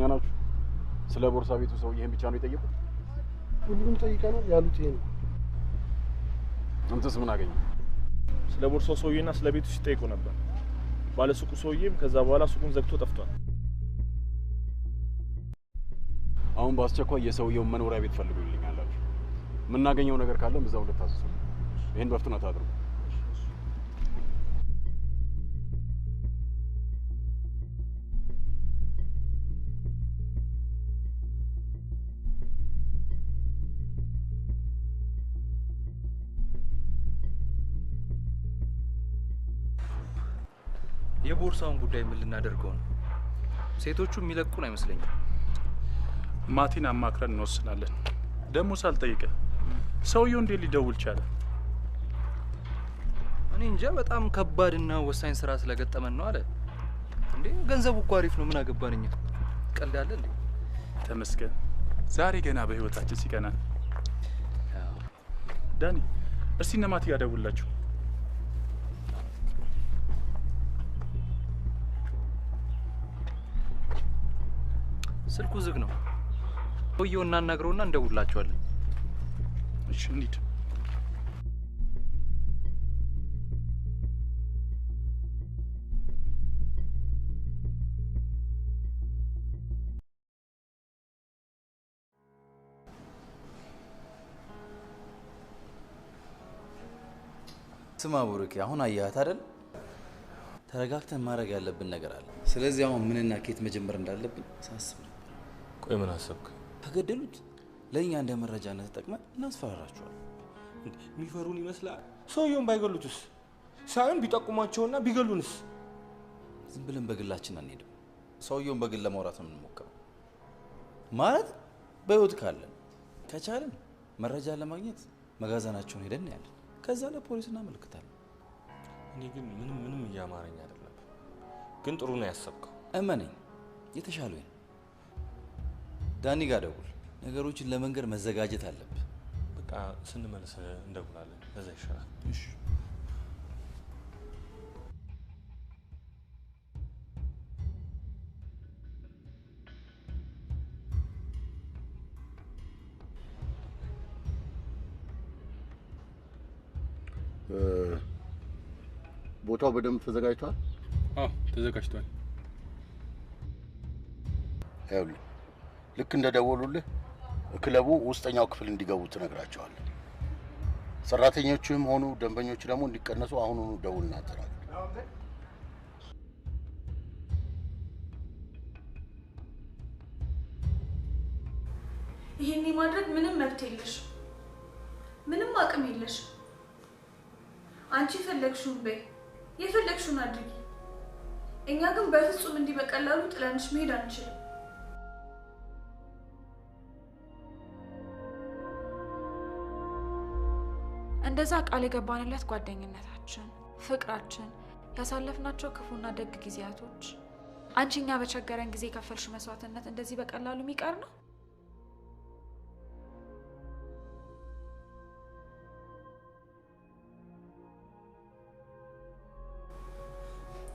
ናችሁ? ስለ ቦርሳ ቤቱ ሰው ይሄን ብቻ ነው የጠየቁት? ሁሉም ጠይቀናል ያሉት ይሄ ነው። አንተስ ምን አገኘ? ስለ ቦርሳው ሰውዬና ስለ ቤቱ ሲጠይቁ ነበር። ባለ ሱቁ ሰውዬም ከዛ በኋላ ሱቁን ዘግቶ ጠፍቷል። አሁን በአስቸኳይ የሰውየውን መኖሪያ ቤት ፈልጉልኝ አላችሁ። የምናገኘው ነገር ካለም እዛው ልታስሱ። ይሄን በፍጥነት አድርጉ። የቦርሳውን ጉዳይ ምን ልናደርገው ነው? ሴቶቹ የሚለቁን አይመስለኝም። ማቲን አማክረን እንወስናለን። ደግሞ ሳልጠይቀ ሰውየው እንዴት ሊደውል ቻለ? እኔ እንጃ። በጣም ከባድና ወሳኝ ስራ ስለገጠመን ነው አለ። እንዴ ገንዘቡ እኮ አሪፍ ነው። ምን አገባንኛ? ቀልዳለ እንዴ? ተመስገን ዛሬ ገና በህይወታችን ሲቀናን። ዳኒ እስቲ እነ ማቲ ጋር ደውልላችሁ። ስልኩ ዝግ ነው። ሰውየው እናናግረውና እንደውላቸዋለን። እሺ እንሂድ። ስማ ቡሩኬ፣ አሁን አያት አይደል? ተረጋግተን ማድረግ ያለብን ነገር አለ። ስለዚህ አሁን ምንና ኬት መጀመር እንዳለብን ሳስብ ነበር። ቆይ ምን አሰብክ? ከገደሉት ለእኛ እንደ መረጃነት ተጠቅመን እናስፈራራቸዋለን። የሚፈሩን ይመስላል። ሰውየውን ባይገሉትስ? ሳይሆን ቢጠቁሟቸውና ቢገሉንስ? ዝም ብለን በግላችን አንሄድም። ሰውየውን በግል ለማውራት ነው የምንሞክረው። ማለት በህይወት ካለን ከቻለን መረጃ ለማግኘት መጋዘናቸውን ሄደን ያለን፣ ከዛ ለፖሊስ እናመልክታለን። እኔ ግን ምንም እያማረኝ አይደለም። ግን ጥሩ ነው ያሰብከው። እመነኝ፣ የተሻለ ነው። ዳኒ ጋር ደውል። ነገሮችን ለመንገር መዘጋጀት አለብህ። በቃ ስንመለስ እንደውላለን። ለዛ ይሻላል። እሺ ቦታው በደንብ ተዘጋጅቷል? አዎ ተዘጋጅቷል። ይኸውልህ ልክ እንደደወሉልህ ክለቡ ውስጠኛው ክፍል እንዲገቡ ትነግራቸዋለህ። ሰራተኞችም ሆኑ ደንበኞች ደግሞ እንዲቀነሱ አሁኑኑ ደውልና ተናገር። ይሄን ማድረግ ምንም መብት የለሽ፣ ምንም አቅም የለሽ። አንቺ ፈለግሽውን በይ፣ የፈለግሽውን አድርጊ። እኛ ግን በፍጹም እንዲህ በቀላሉ ጥለንሽ መሄድ አንችልም። እንደዛ ቃል የገባንለት ጓደኝነታችን፣ ፍቅራችን፣ ያሳለፍናቸው ክፉና ደግ ጊዜያቶች፣ አንቺኛ በቸገረን ጊዜ ከፈልሽ መስዋዕትነት እንደዚህ በቀላሉ የሚቀር ነው?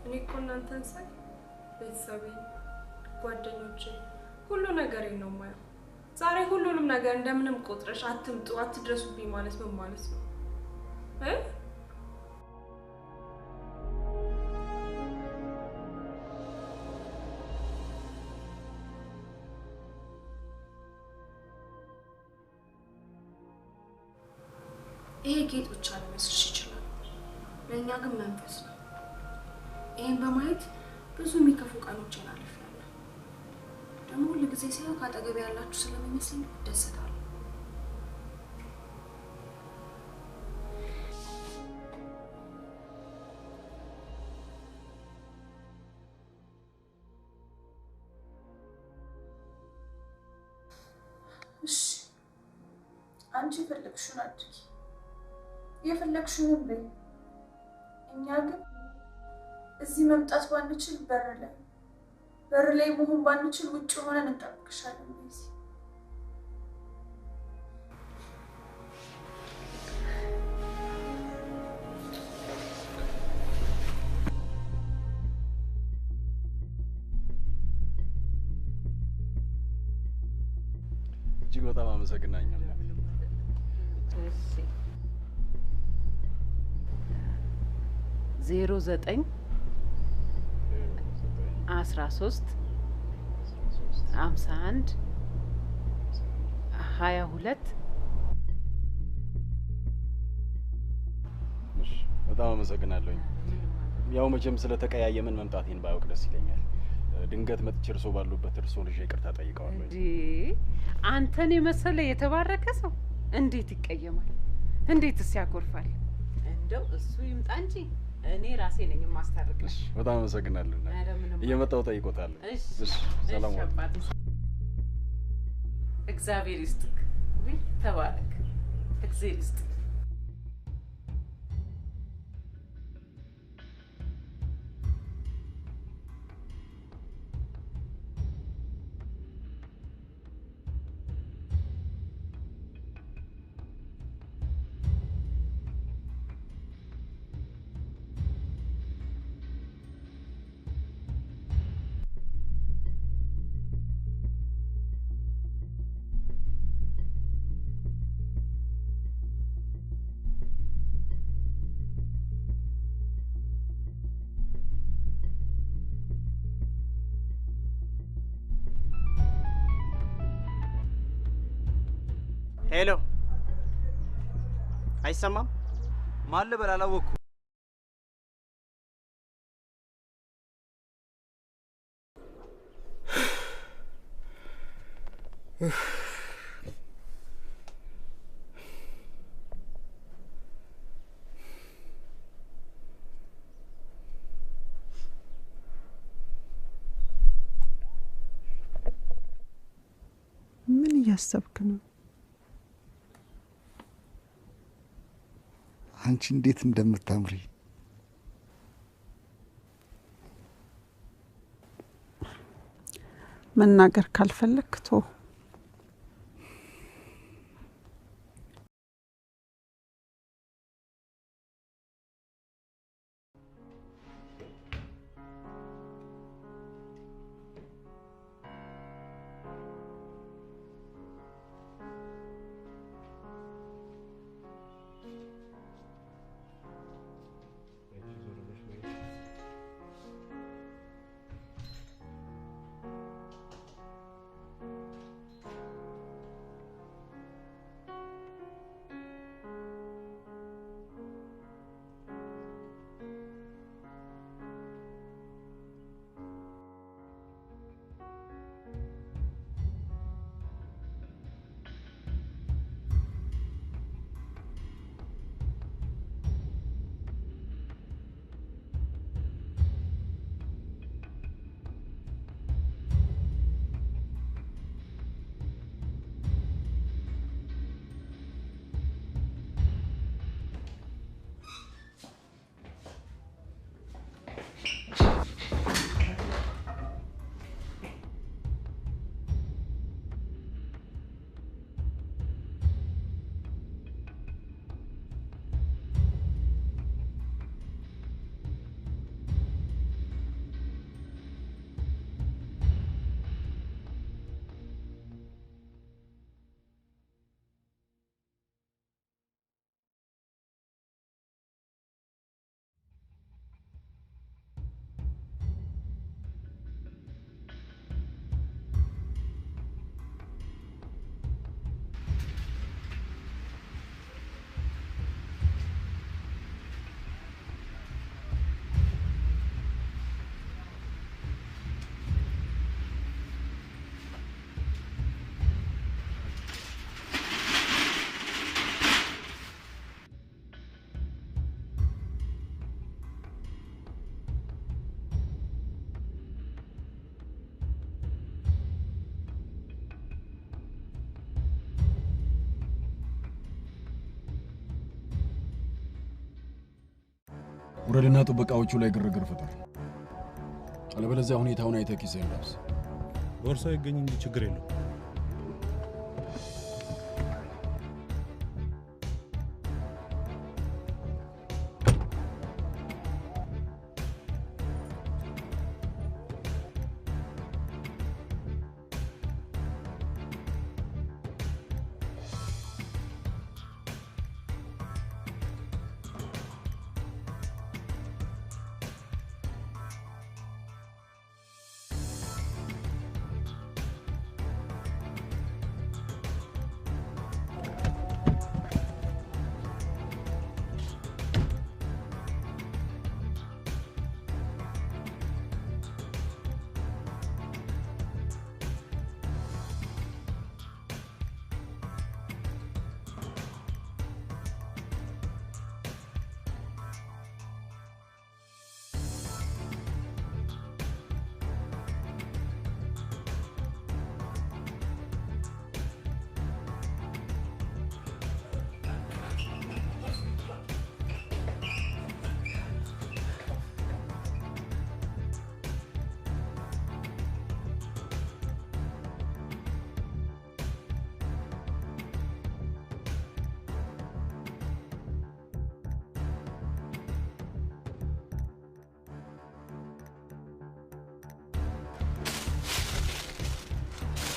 እኔ እኮ እናንተን ሳይ ቤተሰቤን፣ ጓደኞቼ፣ ሁሉ ነገሬን ነው የማየው። ዛሬ ሁሉንም ነገር እንደምንም ቆጥረሽ አትምጡ፣ አትድረሱብኝ ማለት ምን ማለት ነው? ይሄ ጌጥ ብቻ ሊመስልሽ ይችላል፣ ለእኛ ግን መንፈስ ነው። ይሄን በማየት ብዙ የሚከፉ ቀኖችን አልፌያለሁ። ደግሞ ሁሉ ጊዜ ሳይሆን ካጠገቤ ያላችሁ ስለሚመስለኝ እደሰታለሁ። እሺ አንቺ የፈለግሽውን አድርጊ፣ የፈለግሽውን በይ። እኛ ግን እዚህ መምጣት ባንችል በር ላይ መሆን ባንችል ውጭ ሆነን እንጠብቅሻለን። ቤዚ እጅግ በጣም አመሰግናለሁ። እሺ 09 13 51 22 በጣም አመሰግናለሁ። ያው መቼም ስለተቀያየምን መምጣቴን ባያውቅ ደስ ይለኛል። ድንገት መጥቼ እርሶ ባሉበት እርሶን ልጅ ይቅርታ ጠይቀዋለሁ። እንዴ አንተን የመሰለ የተባረከ ሰው እንዴት ይቀየማል? እንዴትስ ያኮርፋል? እንደው እሱ ይምጣ እንጂ እኔ ራሴ ነኝ የማስታርቅሽ። በጣም አመሰግናለሁ። እየመጣሁ ጠይቆታለሁ። እሺ ሰላም አባት። እግዚአብሔር ይስጥክ። ተባረክ። እግዚአብሔር ይስጥክ። ሄሎ አይሰማም? ማን ልበል አላወቅኩም። ምን እያሰብክ ነው? አንቺ እንዴት እንደምታምሪ! መናገር ካልፈለክ ቶ ውረድና ጥበቃዎቹ ላይ ግርግር ፍጠር። አለበለዚያ ሁኔታውን አይተህ ኪስህን ላብስ። ቦርሳው ይገኝ እንጂ ችግር የለው።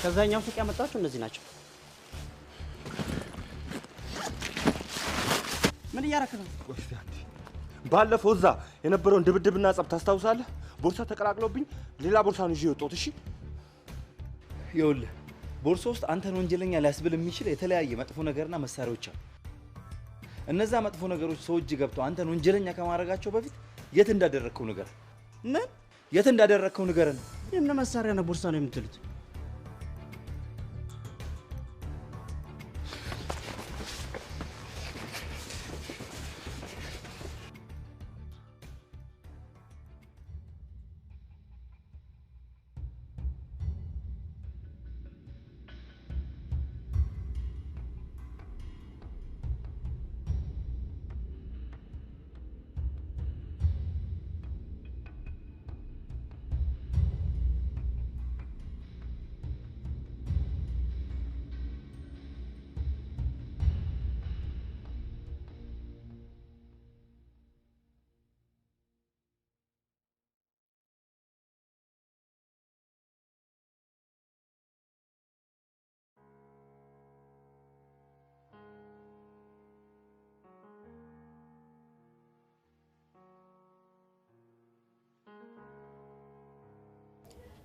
ከዛኛው ሱቅ ያመጣችሁ እነዚህ ናቸው። ምን እያረክ ነው? ባለፈው እዛ የነበረውን ድብድብና ጸብ ታስታውሳለህ? ቦርሳ ተቀላቅሎብኝ ሌላ ቦርሳ ነው ይዤ የወጣሁት። እሺ ይኸውልህ ቦርሳ ውስጥ አንተን ወንጀለኛ ሊያስብል የሚችል የተለያየ መጥፎ ነገርና መሳሪያዎች አሉ። እነዛ መጥፎ ነገሮች ሰው እጅ ገብተው አንተን ወንጀለኛ ከማድረጋቸው በፊት የት እንዳደረግከው ነገር ምን የት እንዳደረግከው ንገረን። የምን መሳሪያ ነው ቦርሳ ነው የምትሉት?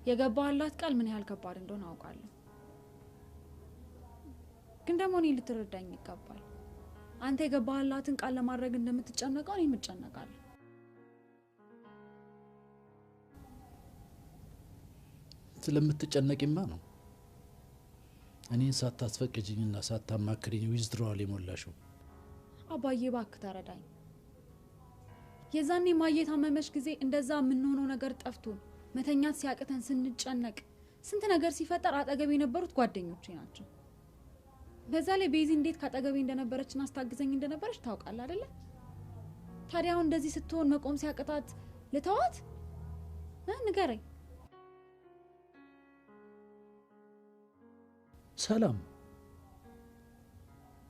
የገባህላት ቃል ምን ያህል ከባድ እንደሆነ አውቃለሁ። ግን ደግሞ እኔ ልትረዳኝ ይገባል። አንተ የገባህላትን ቃል ለማድረግ እንደምትጨነቀው እኔም እጨነቃለሁ። ስለምትጨነቂማ ነው እኔን ሳታስፈቅጂኝና ሳታማክሪኝ ዊዝድሮዋል የሞላሽው። አባዬ እባክህ ተረዳኝ። የዛኔ ማየት አመመሽ ጊዜ እንደዛ የምንሆነው ነገር ጠፍቶን መተኛት ሲያቅተን ስንጨነቅ ስንት ነገር ሲፈጠር አጠገቤ የነበሩት ጓደኞቼ ናቸው። በዛ ላይ ቤዚ እንዴት ካጠገቤ እንደነበረችና አስታግዘኝ እንደነበረች ታውቃለህ አይደለ? ታዲያ አሁን እንደዚህ ስትሆን መቆም ሲያቅታት ልተዋት? ንገረኝ። ሰላም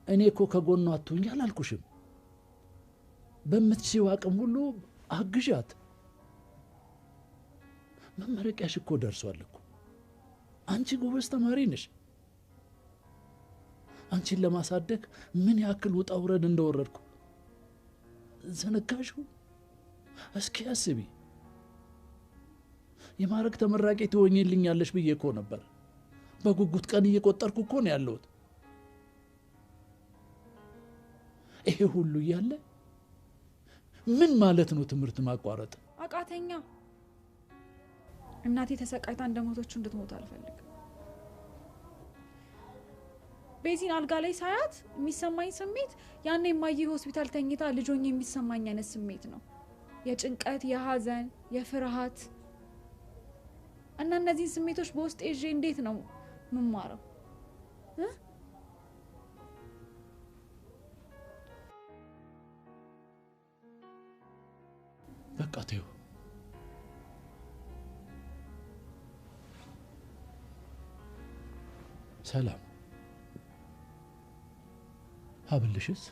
እኔ እኮ ከጎኗ አትሁኝ አላልኩሽም? በምትችይው አቅም ሁሉ አግዣት። መመረቂያሽ እኮ ደርሷል እኮ። አንቺ ጎበዝ ተማሪ ነሽ። አንቺን ለማሳደግ ምን ያክል ውጣ ውረድ እንደወረድኩ ዘነጋሽው? እስኪ አስቢ። የማዕረግ ተመራቂ ትሆኚልኛለሽ ብዬ እኮ ነበር። በጉጉት ቀን እየቆጠርኩ እኮ ነው ያለሁት። ይሄ ሁሉ እያለ ምን ማለት ነው ትምህርት ማቋረጥ? አቃተኛ። እናቴ ተሰቃይታ እንደሞተች እንድትሞት አልፈልግም። ቤዚን አልጋ ላይ ሳያት የሚሰማኝ ስሜት ያኔ ማየ ሆስፒታል ተኝታ ልጆኝ የሚሰማኝ አይነት ስሜት ነው። የጭንቀት፣ የሐዘን፣ የፍርሃት እና እነዚህ ስሜቶች በውስጥ ይዤ እንዴት ነው መማረው? በቃ ተይው። ሰላም ሀብልሽስ?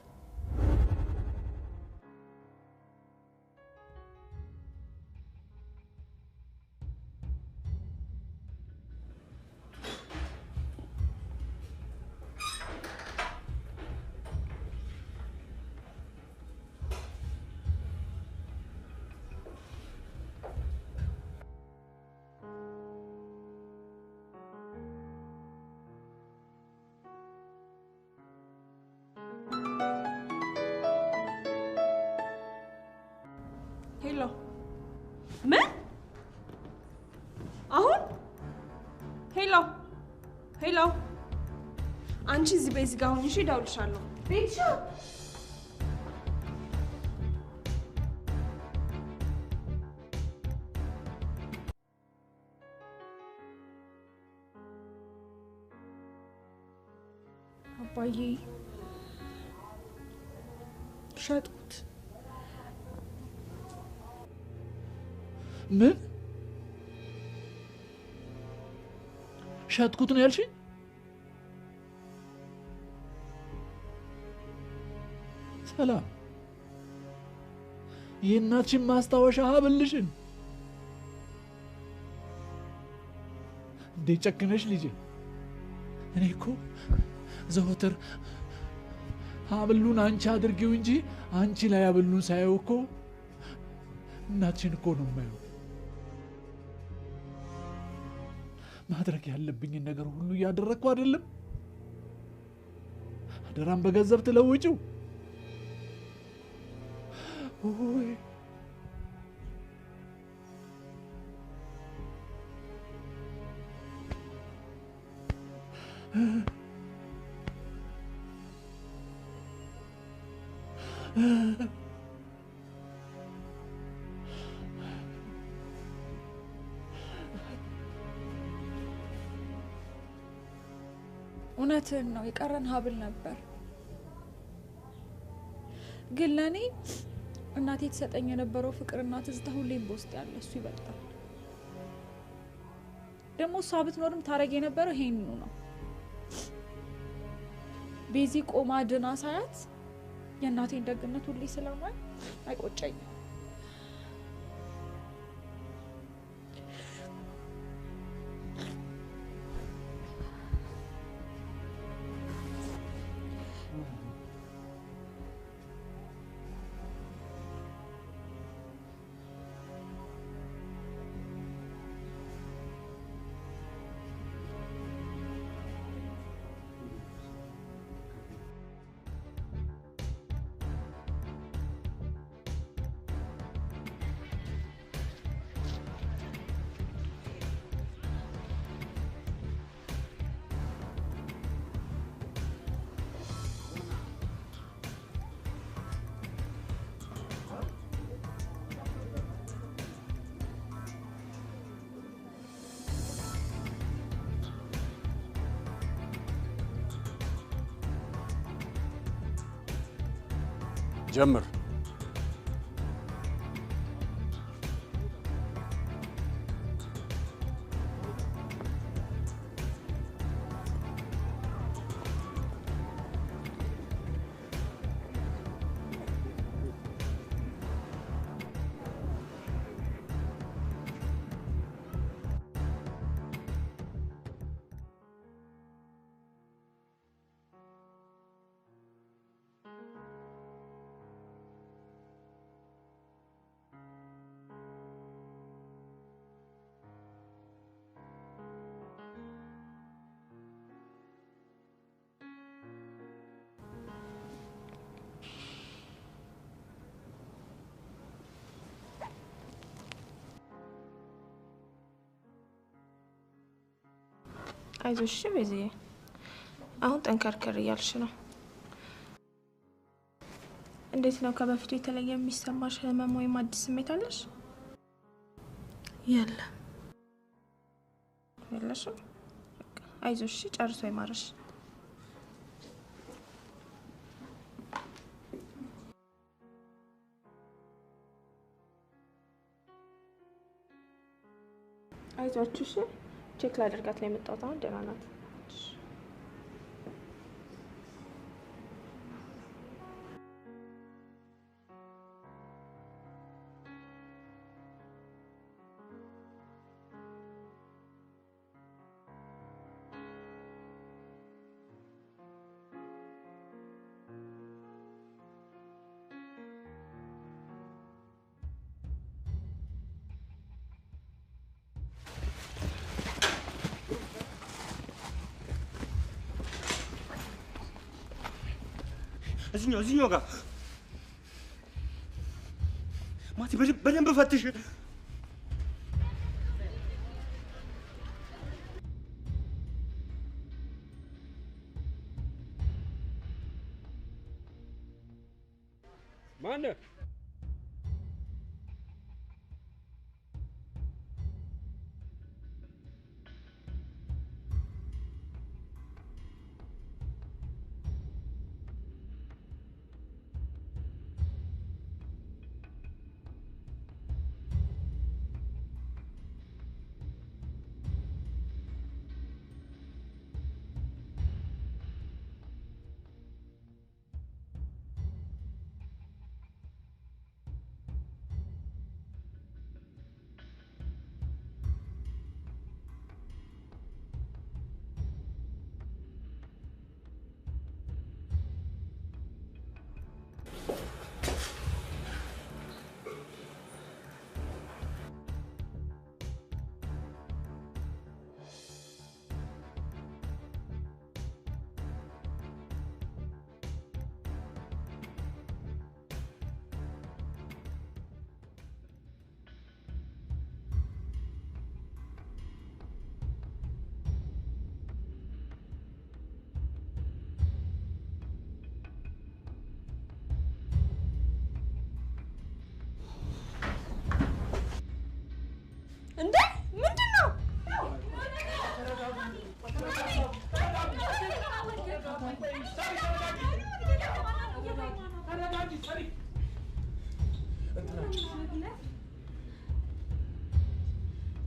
ሄሎ ምን? አሁን ሄሎ ሄሎ፣ አንቺ እዚህ ቤዚ ጋር ሁኚ። እሺ እደውልልሻለሁ። ቤትሻ አባዬ ሸጥኩት። ምን ሸጥኩት ነው ያልሽኝ? ሰላም የእናትሽን ማስታወሻ ሀብልሽን እንዴት ጨክነሽ ልጄ! እኔ እኮ ዘወትር ሀብሉን አንቺ አድርጊው እንጂ አንቺ ላይ ሀብሉን ሳየው እኮ እናትሽን እኮ ነው የማየው። ማድረግ ያለብኝን ነገር ሁሉ እያደረግኩ አይደለም? አደራም በገንዘብ ትለውጪው። ወይ እውነትህን ነው። የቀረን ሀብል ነበር፣ ግን ለእኔ እናቴ ትሰጠኝ የነበረው ፍቅርና ትዝታ ሁሌም በውስጥ ያለ እሱ ይበልጣል። ደግሞ እሷ ብትኖርም ታረግ የነበረው ይሄንኑ ነው። ቤዚ ቆማ ድና ሳያት የእናቴን ደግነት ሁሌ ስለማይ አይቆጨኝም። ጀምር። አይዞሽ ቤዚዬ፣ አሁን ጠንከርከር እያልሽ ነው። እንዴት ነው ከበፊቱ የተለየ የሚሰማሽ ህመም ወይም አዲስ ስሜት አለሽ? የለም። የለሽም? አይዞሽ ጨርሶ ይማርሽ። አይዟችሁ እሺ። ቼክ ላደርጋት ነው የመጣሁት። አሁን ደህና ናት። እዚህኛው ጋር ማቲ በደንብ ፈትሽ። ማነህ? እንዴ ምንድነው?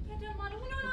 የደማሉ ምን ሆነ